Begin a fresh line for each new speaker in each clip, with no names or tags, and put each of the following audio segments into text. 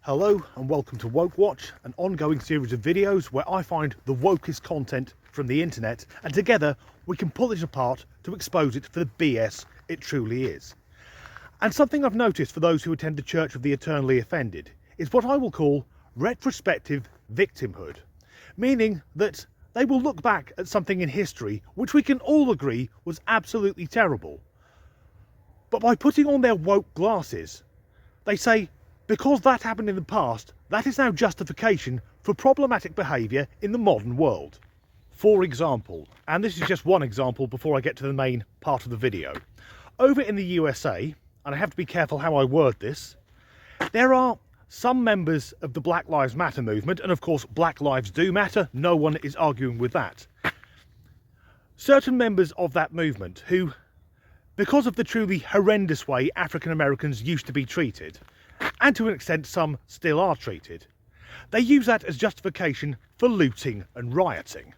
Hello and welcome to Woke Watch, an ongoing series of videos where I find the wokest content from the internet and together we can pull it apart to expose it for the BS it truly is. And something I've noticed for those who attend the Church of the Eternally Offended is what I will call retrospective victimhood, meaning that they will look back at something in history which we can all agree was absolutely terrible. But by putting on their woke glasses, they say, because that happened in the past, that is now justification for problematic behaviour in the modern world. For example, and this is just one example before I get to the main part of the video, over in the USA, and I have to be careful how I word this, there are some members of the Black Lives Matter movement, and of course Black Lives do matter, no one is arguing with that. Certain members of that movement who, because of the truly horrendous way African Americans used to be treated, and to an extent some still are treated, they use that as justification for looting and rioting.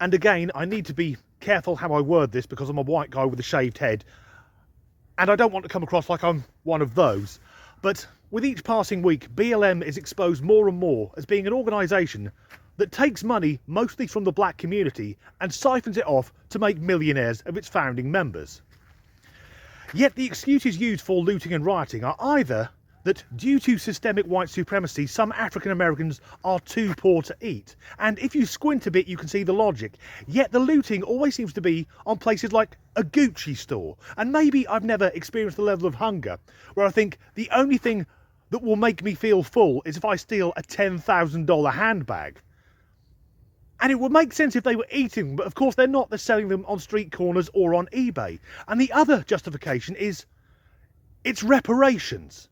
And again, I need to be careful how I word this because I'm a white guy with a shaved head and I don't want to come across like I'm one of those, but with each passing week BLM is exposed more and more as being an organisation that takes money mostly from the black community and siphons it off to make millionaires of its founding members. Yet the excuses used for looting and rioting are either that due to systemic white supremacy, some African Americans are too poor to eat. And if you squint a bit, you can see the logic. Yet the looting always seems to be on places like a Gucci store. And maybe I've never experienced the level of hunger where I think the only thing that will make me feel full is if I steal a $10,000 handbag. And it would make sense if they were eating, but of course they're not. They're selling them on street corners or on eBay. And the other justification is it's reparations.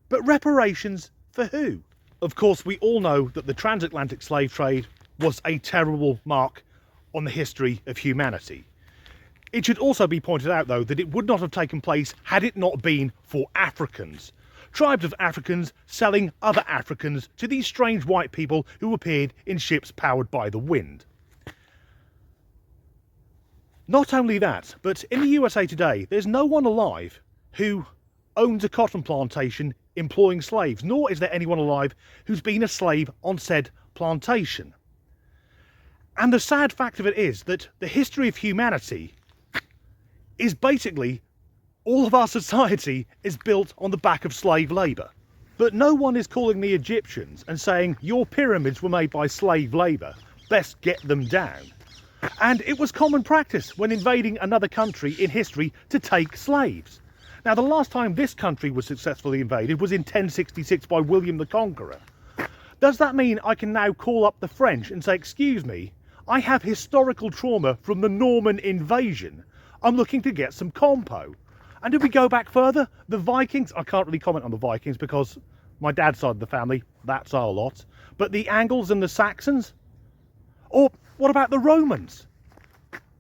But reparations for who? Of course, we all know that the transatlantic slave trade was a terrible mark on the history of humanity. It should also be pointed out, though, that it would not have taken place had it not been for Africans. Tribes of Africans selling other Africans to these strange white people who appeared in ships powered by the wind. Not only that, but in the USA today, there's no one alive who owns a cotton plantation employing slaves, nor is there anyone alive who's been a slave on said plantation. And the sad fact of it is that the history of humanity is basically all of our society is built on the back of slave labour. But no one is calling the Egyptians and saying your pyramids were made by slave labour, best get them down. And it was common practice when invading another country in history to take slaves. Now, the last time this country was successfully invaded was in 1066 by William the Conqueror. Does that mean I can now call up the French and say, excuse me, I have historical trauma from the Norman invasion. I'm looking to get some compo. And if we go back further, the Vikings, I can't really comment on the Vikings because my dad's side of the family, that's our lot. But the Angles and the Saxons? Or what about the Romans?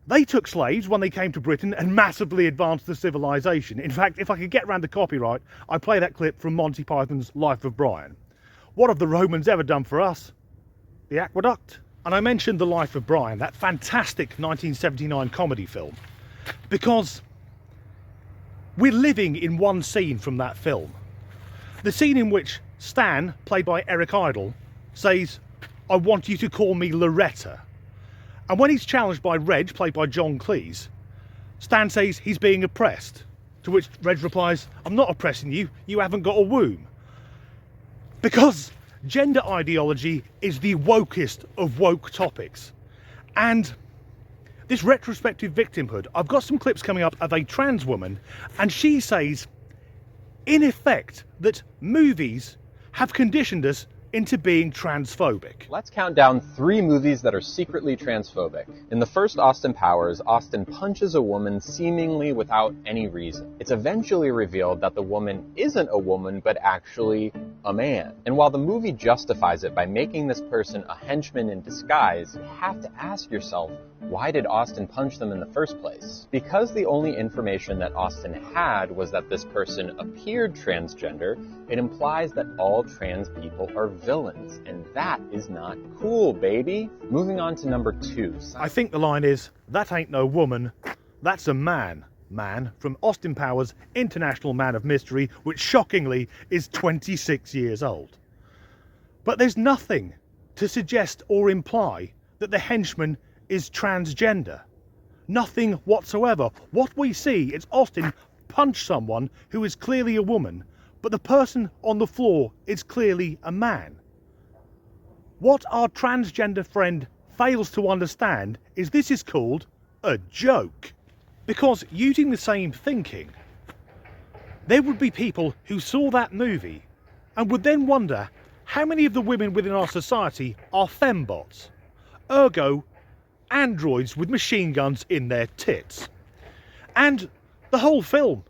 They took slaves when they came to Britain and massively advanced the civilization. In fact, if I could get around the copyright, I'd play that clip from Monty Python's Life of Brian. What have the Romans ever done for us? The aqueduct? And I mentioned The Life of Brian, that fantastic 1979 comedy film, because we're living in one scene from that film. The scene in which Stan, played by Eric Idle, says, "I want you to call me Loretta." And when he's challenged by Reg, played by John Cleese, Stan says he's being oppressed. To which Reg replies, "I'm not oppressing you, you haven't got a womb." Because gender ideology is the wokest of woke topics. And this retrospective victimhood, I've got some clips coming up of a trans woman, and she says, in effect, that movies have conditioned us into being transphobic.
Let's count down 3 movies that are secretly transphobic. In the first Austin Powers, Austin punches a woman seemingly without any reason. It's eventually revealed that the woman isn't a woman, but actually a man. And while the movie justifies it by making this person a henchman in disguise, you have to ask yourself, why did Austin punch them in the first place? Because the only information that Austin had was that this person appeared transgender, it implies that all trans people are villains, and that is not cool, baby. Moving on to number 2.
I think the line is, "That ain't no woman, that's a man." Man from Austin Powers' International Man of Mystery, which shockingly is 26 years old. But there's nothing to suggest or imply that the henchman is transgender. Nothing whatsoever. What we see is Austin punch someone who is clearly a woman, but the person on the floor is clearly a man. What our transgender friend fails to understand is this is called a joke. Because using the same thinking, there would be people who saw that movie and would then wonder how many of the women within our society are fembots, ergo androids with machine guns in their tits. And the whole film,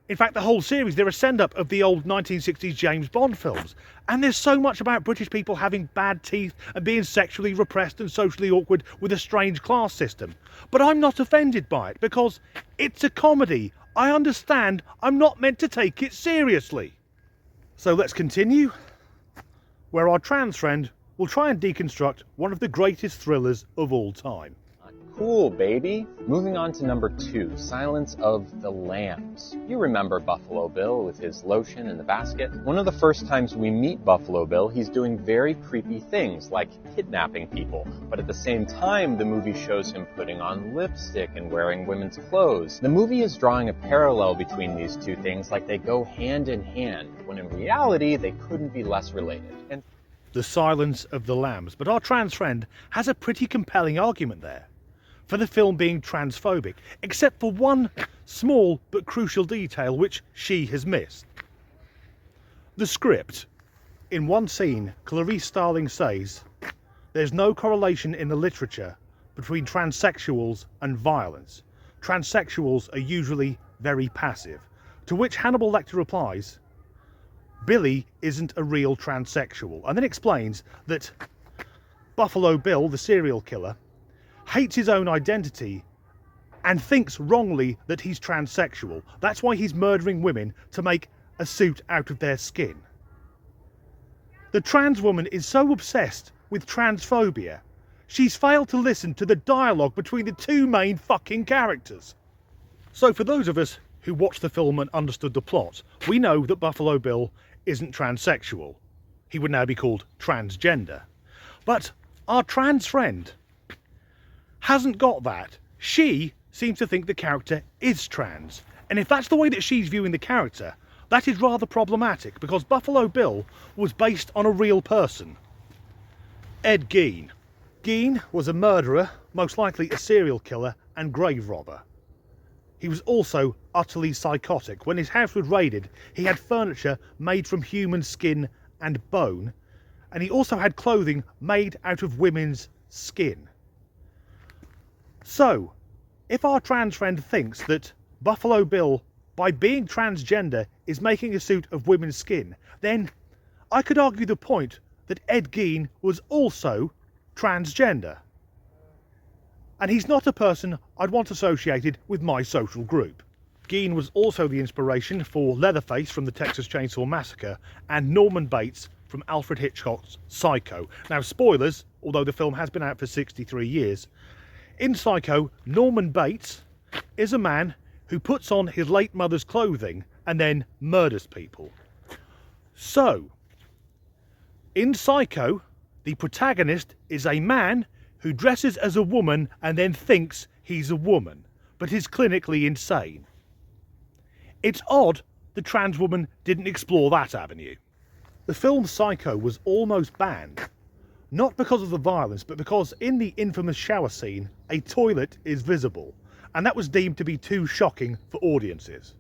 in fact the whole series, they're a send-up of the old 1960s James Bond films. And there's so much about British people having bad teeth and being sexually repressed and socially awkward with a strange class system. But I'm not offended by it because it's a comedy. I understand I'm not meant to take it seriously. So let's continue, where our trans friend will try and deconstruct one of the greatest thrillers of all time.
Cool, baby. Moving on to number 2, Silence of the Lambs. You remember Buffalo Bill with his lotion in the basket? One of the first times we meet Buffalo Bill, he's doing very creepy things like kidnapping people. But at the same time, the movie shows him putting on lipstick and wearing women's clothes. The movie is drawing a parallel between these two things like they go hand in hand, when in reality, they couldn't be less related. And
The Silence of the Lambs. But our trans friend has a pretty compelling argument there for the film being transphobic, except for one small but crucial detail which she has missed. The script. In one scene, Clarice Starling says, "There's no correlation in the literature between transsexuals and violence. Transsexuals are usually very passive." To which Hannibal Lecter replies, "Billy isn't a real transsexual," and then explains that Buffalo Bill, the serial killer, hates his own identity and thinks wrongly that he's transsexual. That's why he's murdering women to make a suit out of their skin. The trans woman is so obsessed with transphobia, she's failed to listen to the dialogue between the two main fucking characters. So for those of us who watched the film and understood the plot, we know that Buffalo Bill isn't transsexual. He would now be called transgender. But our trans friend hasn't got that. She seems to think the character is trans. And if that's the way that she's viewing the character, that is rather problematic because Buffalo Bill was based on a real person. Ed Gein. Gein was a murderer, most likely a serial killer and grave robber. He was also utterly psychotic. When his house was raided, he had furniture made from human skin and bone, and he also had clothing made out of women's skin. So, if our trans friend thinks that Buffalo Bill, by being transgender, is making a suit of women's skin, then I could argue the point that Ed Gein was also transgender. And he's not a person I'd want associated with my social group. Gein was also the inspiration for Leatherface from the Texas Chainsaw Massacre and Norman Bates from Alfred Hitchcock's Psycho. Now, spoilers, although the film has been out for 63 years, in Psycho, Norman Bates is a man who puts on his late mother's clothing and then murders people. So, in Psycho, the protagonist is a man who dresses as a woman and then thinks he's a woman, but is clinically insane. It's odd the trans woman didn't explore that avenue. The film Psycho was almost banned, not because of the violence, but because in the infamous shower scene, a toilet is visible, and that was deemed to be too shocking for audiences.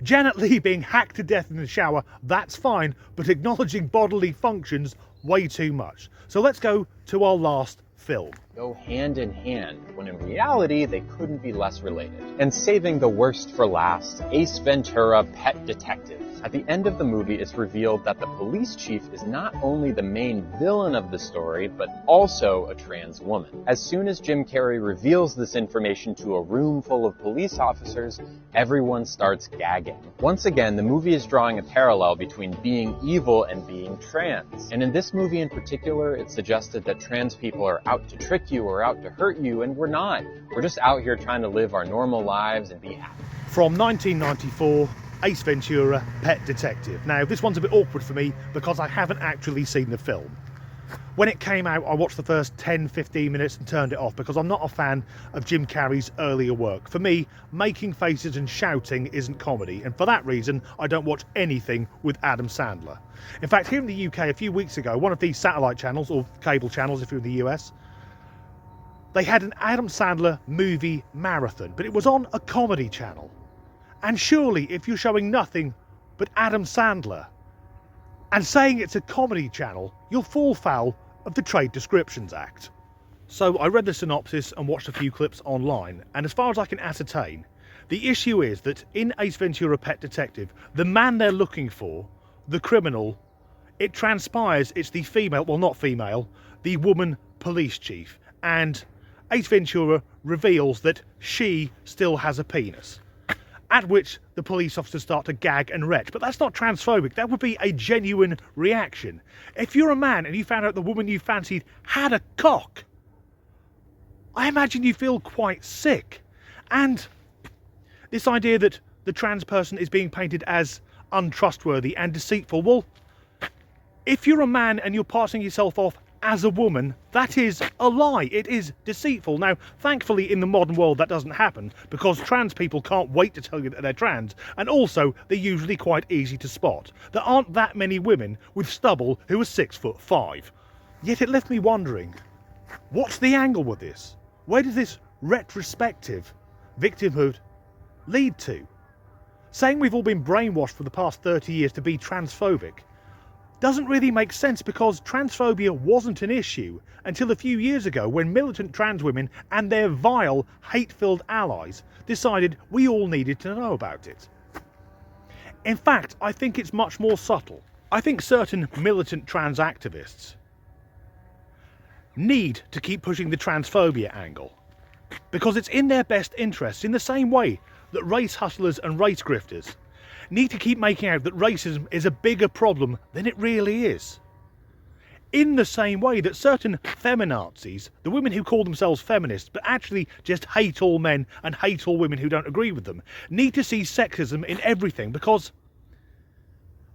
Janet Leigh being hacked to death in the shower, that's fine, but acknowledging bodily functions, way too much. So let's go to our last film.
Go hand in hand, when in reality they couldn't be less related. And saving the worst for last, Ace Ventura: Pet Detective. At the end of the movie, it's revealed that the police chief is not only the main villain of the story, but also a trans woman. As soon as Jim Carrey reveals this information to a room full of police officers, everyone starts gagging. Once again, the movie is drawing a parallel between being evil and being trans. And in this movie in particular, it suggested that trans people are out to trick you or out to hurt you, and we're not. We're just out here trying to live our normal lives and be happy.
From 1994, Ace Ventura: Pet Detective. Now, this one's a bit awkward for me because I haven't actually seen the film. When it came out, I watched the first 10-15 minutes and turned it off because I'm not a fan of Jim Carrey's earlier work. For me, making faces and shouting isn't comedy, and for that reason, I don't watch anything with Adam Sandler. In fact, here in the UK a few weeks ago, one of these satellite channels, or cable channels if you're in the US, they had an Adam Sandler movie marathon, but it was on a comedy channel. And surely, if you're showing nothing but Adam Sandler and saying it's a comedy channel, you'll fall foul of the Trade Descriptions Act. So I read the synopsis and watched a few clips online, and as far as I can ascertain, the issue is that in Ace Ventura: Pet Detective, the man they're looking for, the criminal, it transpires it's the female, well not female, the woman police chief, and Ace Ventura reveals that she still has a penis. At which the police officers start to gag and retch. But that's not transphobic, that would be a genuine reaction. If you're a man and you found out the woman you fancied had a cock, I imagine you feel quite sick. And this idea that the trans person is being painted as untrustworthy and deceitful, well, if you're a man and you're passing yourself off as a woman, that is a lie. It is deceitful. Now, thankfully in the modern world that doesn't happen because trans people can't wait to tell you that they're trans, and also they're usually quite easy to spot. There aren't that many women with stubble who are 6'5". Yet it left me wondering, what's the angle with this? Where does this retrospective victimhood lead to? Saying we've all been brainwashed for the past 30 years to be transphobic doesn't really make sense because transphobia wasn't an issue until a few years ago when militant trans women and their vile, hate-filled allies decided we all needed to know about it. In fact, I think it's much more subtle. I think certain militant trans activists need to keep pushing the transphobia angle because it's in their best interests, in the same way that race hustlers and race grifters need to keep making out that racism is a bigger problem than it really is. In the same way that certain feminazis, the women who call themselves feminists but actually just hate all men and hate all women who don't agree with them, need to see sexism in everything because,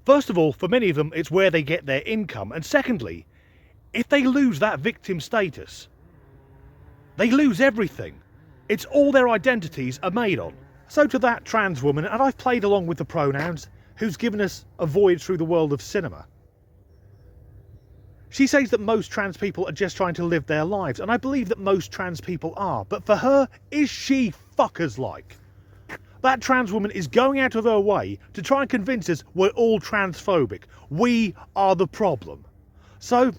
first of all, for many of them it's where they get their income, and secondly, if they lose that victim status, they lose everything. It's all their identities are made on. So to that trans woman, and I've played along with the pronouns, who's given us a voyage through the world of cinema. She says that most trans people are just trying to live their lives, and I believe that most trans people are, but for her, is she fuckers like? That trans woman is going out of her way to try and convince us we're all transphobic. We are the problem. So,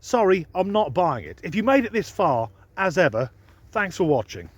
sorry, I'm not buying it. If you made it this far, as ever, thanks for watching.